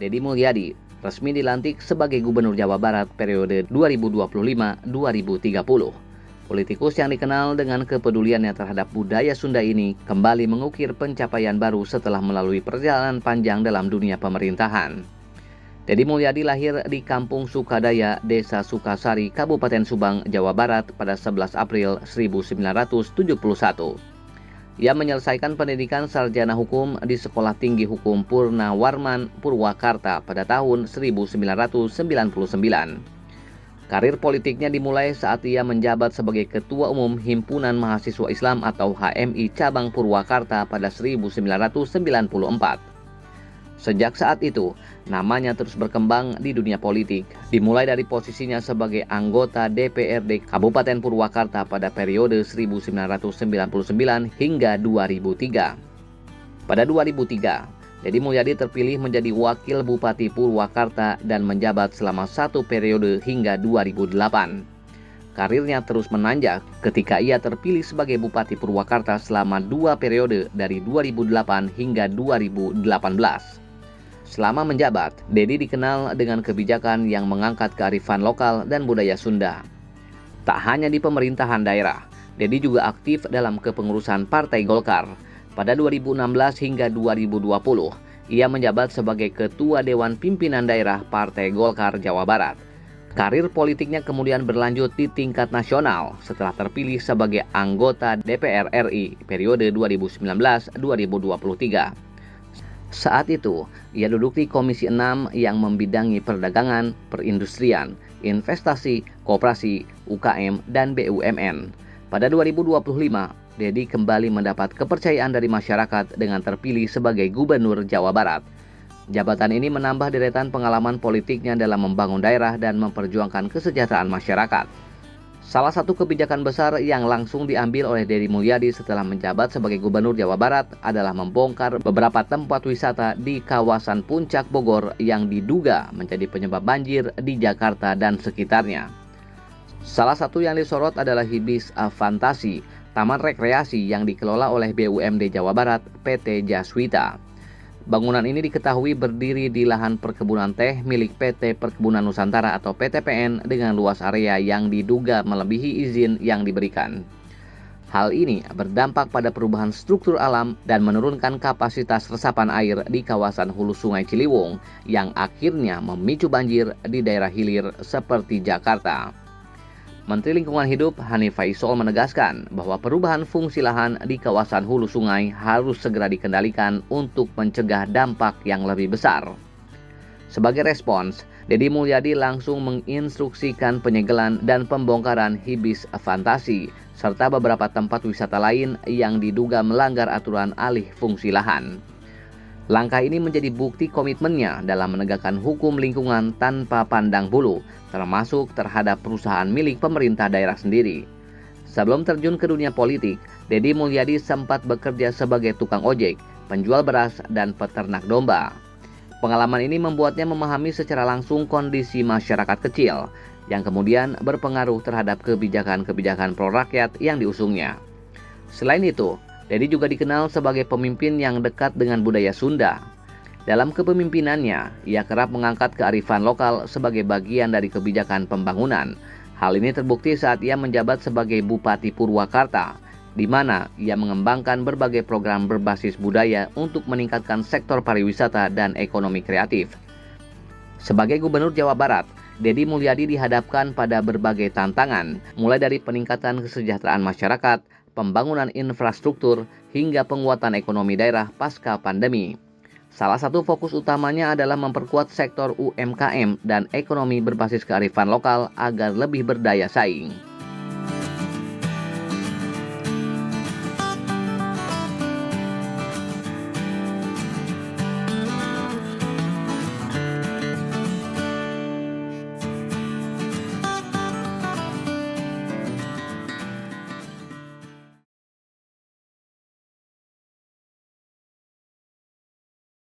Deddy Mulyadi resmi dilantik sebagai Gubernur Jawa Barat periode 2025-2030. Politikus yang dikenal dengan kepeduliannya terhadap budaya Sunda ini kembali mengukir pencapaian baru setelah melalui perjalanan panjang dalam dunia pemerintahan. Deddy Mulyadi lahir di Kampung Sukadaya, Desa Sukasari, Kabupaten Subang, Jawa Barat pada 11 April 1971. Ia menyelesaikan pendidikan sarjana hukum di Sekolah Tinggi Hukum Purnawarman, Purwakarta pada tahun 1999. Karir politiknya dimulai saat ia menjabat sebagai Ketua Umum Himpunan Mahasiswa Islam atau HMI Cabang Purwakarta pada 1994. Sejak saat itu, namanya terus berkembang di dunia politik, dimulai dari posisinya sebagai anggota DPRD Kabupaten Purwakarta pada periode 1999 hingga 2003. Pada 2003, Deddy Mulyadi terpilih menjadi Wakil Bupati Purwakarta dan menjabat selama satu periode hingga 2008. Karirnya terus menanjak ketika ia terpilih sebagai Bupati Purwakarta selama 2 periode dari 2008 hingga 2018. Selama menjabat, Deddy dikenal dengan kebijakan yang mengangkat kearifan lokal dan budaya Sunda. Tak hanya di pemerintahan daerah, Deddy juga aktif dalam kepengurusan Partai Golkar. Pada 2016 hingga 2020, ia menjabat sebagai Ketua Dewan Pimpinan Daerah Partai Golkar Jawa Barat. Karir politiknya kemudian berlanjut di tingkat nasional setelah terpilih sebagai anggota DPR RI periode 2019-2023. Saat itu, ia duduk di Komisi 6 yang membidangi perdagangan, perindustrian, investasi, koperasi, UKM, dan BUMN. Pada 2025, Deddy kembali mendapat kepercayaan dari masyarakat dengan terpilih sebagai Gubernur Jawa Barat. Jabatan ini menambah deretan pengalaman politiknya dalam membangun daerah dan memperjuangkan kesejahteraan masyarakat. Salah satu kebijakan besar yang langsung diambil oleh Deddy Mulyadi setelah menjabat sebagai Gubernur Jawa Barat adalah membongkar beberapa tempat wisata di kawasan Puncak Bogor yang diduga menjadi penyebab banjir di Jakarta dan sekitarnya. Salah satu yang disorot adalah Hibis Fantasi, taman rekreasi yang dikelola oleh BUMD Jawa Barat PT Jaswita. Bangunan ini diketahui berdiri di lahan perkebunan teh milik PT Perkebunan Nusantara atau PTPN dengan luas area yang diduga melebihi izin yang diberikan. Hal ini berdampak pada perubahan struktur alam dan menurunkan kapasitas resapan air di kawasan hulu Sungai Ciliwung yang akhirnya memicu banjir di daerah hilir seperti Jakarta. Menteri Lingkungan Hidup Hanif Faisol menegaskan bahwa perubahan fungsi lahan di kawasan hulu sungai harus segera dikendalikan untuk mencegah dampak yang lebih besar. Sebagai respons, Deddy Mulyadi langsung menginstruksikan penyegelan dan pembongkaran Hibis Fantasi serta beberapa tempat wisata lain yang diduga melanggar aturan alih fungsi lahan. Langkah ini menjadi bukti komitmennya dalam menegakkan hukum lingkungan tanpa pandang bulu, termasuk terhadap perusahaan milik pemerintah daerah sendiri. Sebelum terjun ke dunia politik, Deddy Mulyadi sempat bekerja sebagai tukang ojek, penjual beras, dan peternak domba. Pengalaman ini membuatnya memahami secara langsung kondisi masyarakat kecil, yang kemudian berpengaruh terhadap kebijakan-kebijakan pro-rakyat yang diusungnya. Selain itu, Deddy juga dikenal sebagai pemimpin yang dekat dengan budaya Sunda. Dalam kepemimpinannya, ia kerap mengangkat kearifan lokal sebagai bagian dari kebijakan pembangunan. Hal ini terbukti saat ia menjabat sebagai Bupati Purwakarta, di mana ia mengembangkan berbagai program berbasis budaya untuk meningkatkan sektor pariwisata dan ekonomi kreatif. Sebagai Gubernur Jawa Barat, Deddy Mulyadi dihadapkan pada berbagai tantangan, mulai dari peningkatan kesejahteraan masyarakat, pembangunan infrastruktur, hingga penguatan ekonomi daerah pasca pandemi. Salah satu fokus utamanya adalah memperkuat sektor UMKM dan ekonomi berbasis kearifan lokal agar lebih berdaya saing.